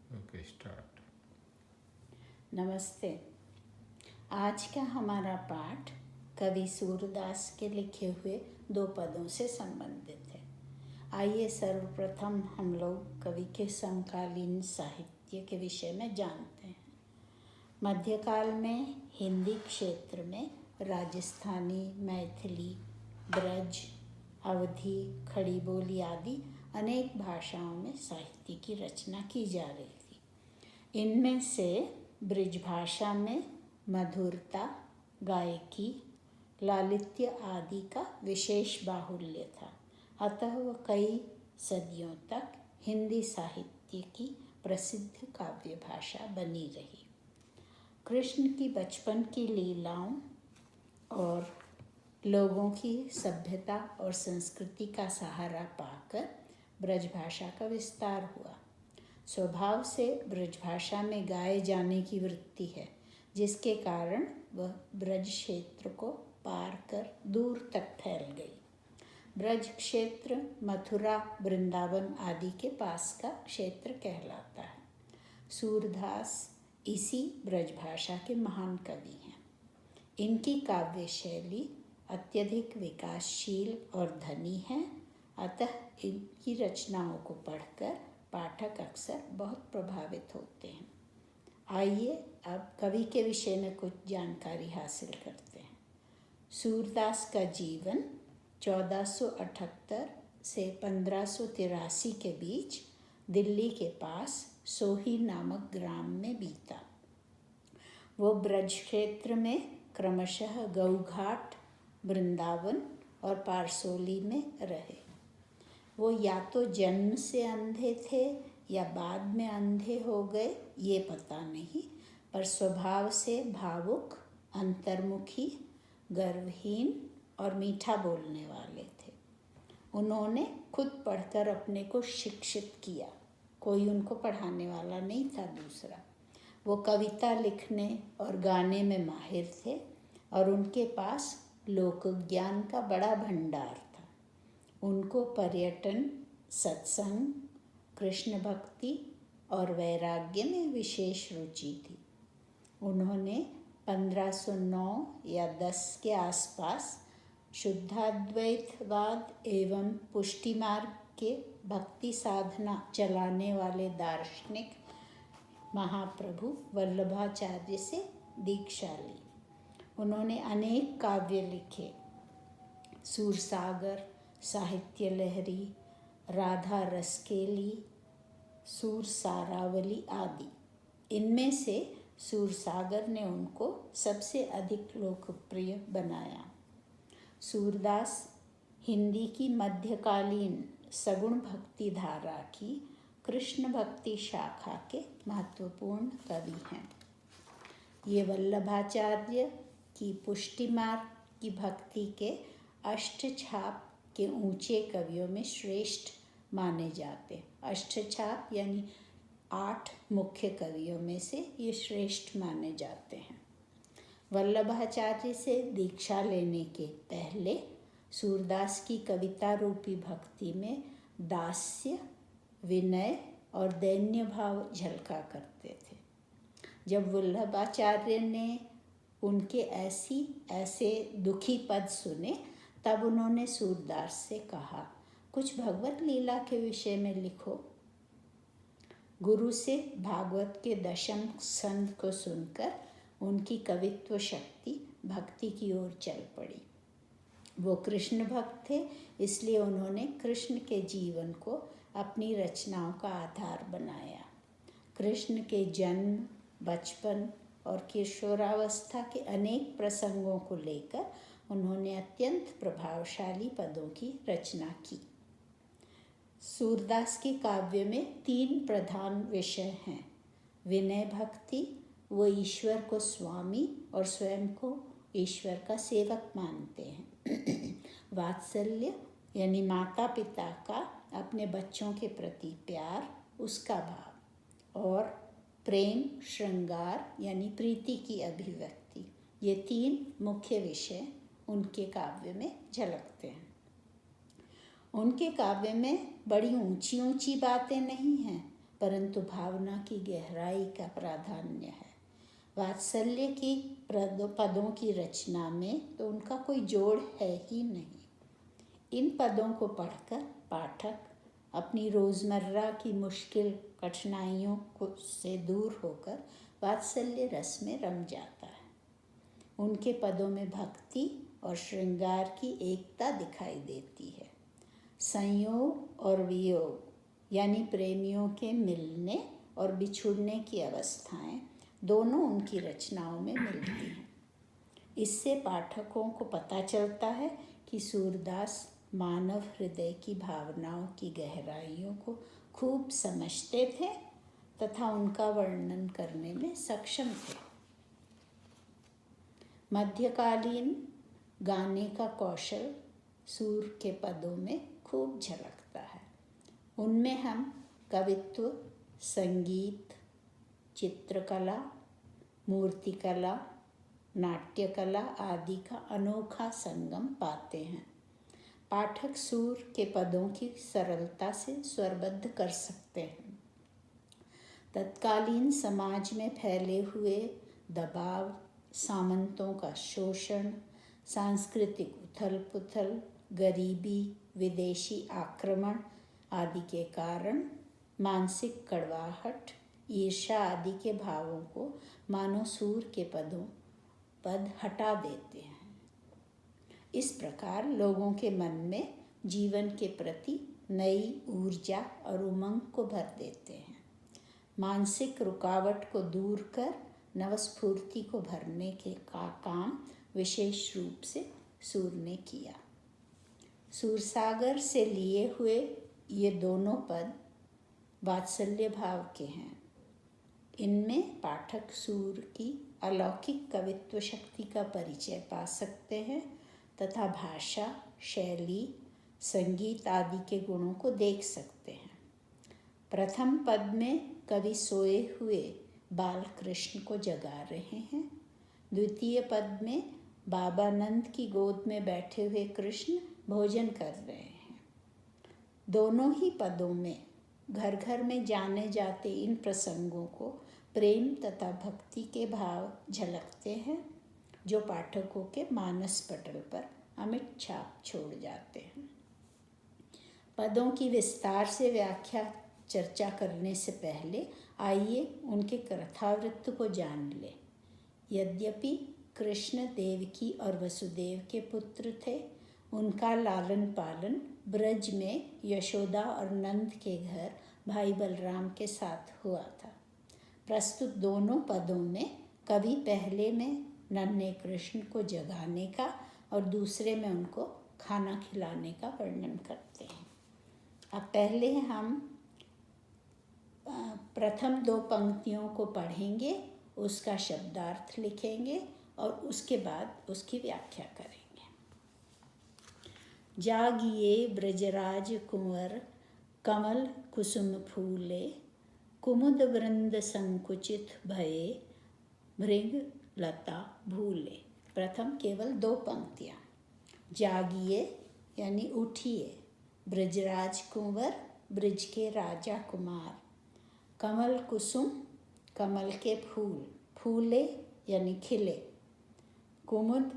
Okay, start. नमस्ते। आज का हमारा पाठ कवि सूरदास के लिखे हुए 2 पदों से संबंधित है। आइए सर्वप्रथम हम लोग कवि के समकालीन साहित्य के विषय में जानते हैं। मध्यकाल में हिंदी क्षेत्र में राजस्थानी, मैथिली, ब्रज, अवधी, खड़ी बोली आदि अनेक भाषाओं में साहित्य की रचना की जा रही थी। इनमें से ब्रज भाषा में मधुरता, गायकी, लालित्य आदि का विशेष बाहुल्य था। अतः वह कई सदियों तक हिंदी साहित्य की प्रसिद्ध काव्य भाषा बनी रही। कृष्ण की बचपन की लीलाओं और लोगों की सभ्यता और संस्कृति का सहारा पाकर ब्रजभाषा का विस्तार हुआ। स्वभाव से ब्रजभाषा में गाए जाने की वृत्ति है, जिसके कारण वह ब्रज क्षेत्र को पार कर दूर तक फैल गई। ब्रज क्षेत्र मथुरा, वृंदावन आदि के पास का क्षेत्र कहलाता है। सूरदास इसी ब्रजभाषा के महान कवि हैं। इनकी काव्य शैली अत्यधिक विकासशील और धनी है, अतः इनकी रचनाओं को पढ़कर पाठक अक्सर बहुत प्रभावित होते हैं। आइए अब कवि के विषय में कुछ जानकारी हासिल करते हैं। सूरदास का जीवन 1478 से 1583 के बीच दिल्ली के पास सोही नामक ग्राम में बीता। वो ब्रज क्षेत्र में क्रमशः गौघाट, वृंदावन और पारसोली में रहे। वो या तो जन्म से अंधे थे या बाद में अंधे हो गए, ये पता नहीं, पर स्वभाव से भावुक, अंतर्मुखी, गर्वहीन और मीठा बोलने वाले थे। उन्होंने खुद पढ़कर अपने को शिक्षित किया, कोई उनको पढ़ाने वाला नहीं था दूसरा। वो कविता लिखने और गाने में माहिर थे और उनके पास लोक ज्ञान का बड़ा भंडार था। उनको पर्यटन, सत्संग, कृष्ण भक्ति और वैराग्य में विशेष रुचि थी। उन्होंने 1509 या 10 के आसपास शुद्धाद्वैतवाद एवं पुष्टि मार्ग के भक्ति साधना चलाने वाले दार्शनिक महाप्रभु वल्लभाचार्य से दीक्षा ली। उन्होंने अनेक काव्य लिखे, सूरसागर, साहित्य लहरी, राधा रसकेली, सूरसारावली आदि। इनमें से सूरसागर ने उनको सबसे अधिक लोकप्रिय बनाया। सूरदास हिंदी की मध्यकालीन सगुण भक्ति धारा की कृष्ण भक्ति शाखा के महत्वपूर्ण कवि हैं। ये वल्लभाचार्य की पुष्टि मार्ग की भक्ति के अष्टछाप के ऊंचे कवियों में श्रेष्ठ माने जाते। अष्टछाप यानी 8 मुख्य कवियों में से ये श्रेष्ठ माने जाते हैं। वल्लभाचार्य से दीक्षा लेने के पहले सूरदास की कविता रूपी भक्ति में दास्य, विनय और दैन्य भाव झलका करते थे। जब वल्लभाचार्य ने उनके ऐसे दुखी पद सुने, तब उन्होंने सूरदास से कहा, कुछ भगवत लीला के विषय में लिखो। गुरु से भागवत के 10म स्कंद को सुनकर उनकी कवित्व शक्ति भक्ति की ओर चल पड़ी। वो कृष्ण भक्त थे, इसलिए उन्होंने कृष्ण के जीवन को अपनी रचनाओं का आधार बनाया। कृष्ण के जन्म, बचपन और किशोरावस्था के अनेक प्रसंगों को लेकर उन्होंने अत्यंत प्रभावशाली पदों की रचना की। सूरदास के काव्य में 3 प्रधान विषय हैं। विनय भक्ति, वो ईश्वर को स्वामी और स्वयं को ईश्वर का सेवक मानते हैं। वात्सल्य यानी माता पिता का अपने बच्चों के प्रति प्यार, उसका भाव, और प्रेम, श्रृंगार यानी प्रीति की अभिव्यक्ति। ये 3 मुख्य विषय उनके काव्य में झलकते हैं। उनके काव्य में बड़ी ऊंची ऊंची बातें नहीं हैं, परंतु भावना की गहराई का प्राधान्य है। वात्सल्य की पदों की रचना में तो उनका कोई जोड़ है ही नहीं। इन पदों को पढ़कर पाठक अपनी रोज़मर्रा की मुश्किल कठिनाइयों से दूर होकर वात्सल्य रस में रम जाता है। उनके पदों में भक्ति और श्रृंगार की एकता दिखाई देती है। संयोग और वियोग यानी प्रेमियों के मिलने और बिछुड़ने की अवस्थाएं दोनों उनकी रचनाओं में मिलती हैं। इससे पाठकों को पता चलता है कि सूरदास मानव हृदय की भावनाओं की गहराइयों को खूब समझते थे तथा उनका वर्णन करने में सक्षम थे। मध्यकालीन गाने का कौशल सूर के पदों में खूब झलकता है। उनमें हम कवित्व, संगीत, चित्रकला, मूर्तिकला, नाट्यकला आदि का अनोखा संगम पाते हैं। पाठक सूर के पदों की सरलता से स्वरबद्ध कर सकते हैं। तत्कालीन समाज में फैले हुए दबाव, सामंतों का शोषण, सांस्कृतिक उथल पुथल, गरीबी, विदेशी आक्रमण आदि के कारण मानसिक कड़वाहट, ईर्ष्या आदि के भावों को मानो सूर के पद हटा देते हैं। इस प्रकार लोगों के मन में जीवन के प्रति नई ऊर्जा और उमंग को भर देते हैं। मानसिक रुकावट को दूर कर नवस्फूर्ति को भरने के काम विशेष रूप से सूर ने किया। सूरसागर से लिए हुए ये दोनों पद वात्सल्य भाव के हैं। इनमें पाठक सूर की अलौकिक कवित्व शक्ति का परिचय पा सकते हैं तथा भाषा, शैली, संगीत आदि के गुणों को देख सकते हैं। प्रथम पद में कवि सोए हुए बाल कृष्ण को जगा रहे हैं। द्वितीय पद में बाबानंद की गोद में बैठे हुए कृष्ण भोजन कर रहे हैं। दोनों ही पदों में घर घर में जाने जाते इन प्रसंगों को प्रेम तथा भक्ति के भाव झलकते हैं, जो पाठकों के मानस पटल पर अमिट छाप छोड़ जाते हैं। पदों की विस्तार से व्याख्या चर्चा करने से पहले आइए उनके कथावृत्त को जान लें। यद्यपि कृष्ण देवकी और वसुदेव के पुत्र थे, उनका लालन पालन ब्रज में यशोदा और नंद के घर भाई बलराम के साथ हुआ था। प्रस्तुत दोनों पदों में कवि पहले में नन्हे कृष्ण को जगाने का और दूसरे में उनको खाना खिलाने का वर्णन करते हैं। अब पहले हम प्रथम दो पंक्तियों को पढ़ेंगे, उसका शब्दार्थ लिखेंगे और उसके बाद उसकी व्याख्या करेंगे। जागिए ब्रजराज कुंवर कमल कुसुम फूले, कुमुद वृंद संकुचित भये भृंग लता भूले। प्रथम केवल दो पंक्तियाँ। जागिए यानी उठिए, ब्रजराज कुंवर ब्रज के राजा कुमार, कमल कुसुम कमल के फूल, फूले यानी खिले, कुमुद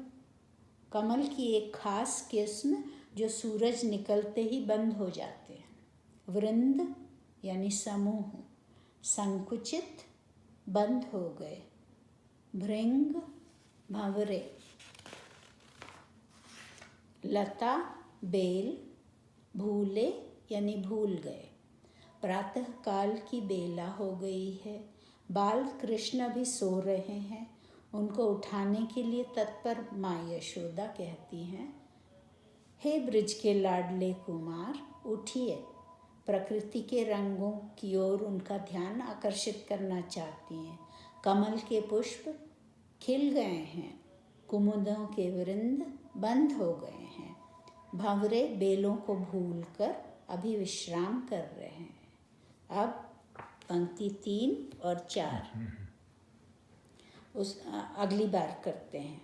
कमल की एक खास किस्म जो सूरज निकलते ही बंद हो जाते हैं, वृंद यानी समूह, संकुचित बंद हो गए, भृंग भंवरे, लता बेल, भूले यानी भूल गए। प्रातः काल की बेला हो गई है, बाल कृष्ण भी सो रहे हैं। उनको उठाने के लिए तत्पर माँ यशोदा कहती हैं, हे ब्रज के लाडले कुमार उठिए। प्रकृति के रंगों की ओर उनका ध्यान आकर्षित करना चाहती हैं। कमल के पुष्प खिल गए हैं, कुमुदों के वृंद बंद हो गए हैं, भंवरे बेलों को भूलकर अभी विश्राम कर रहे हैं। अब पंक्ति 3 और 4 उस अगली बार करते हैं।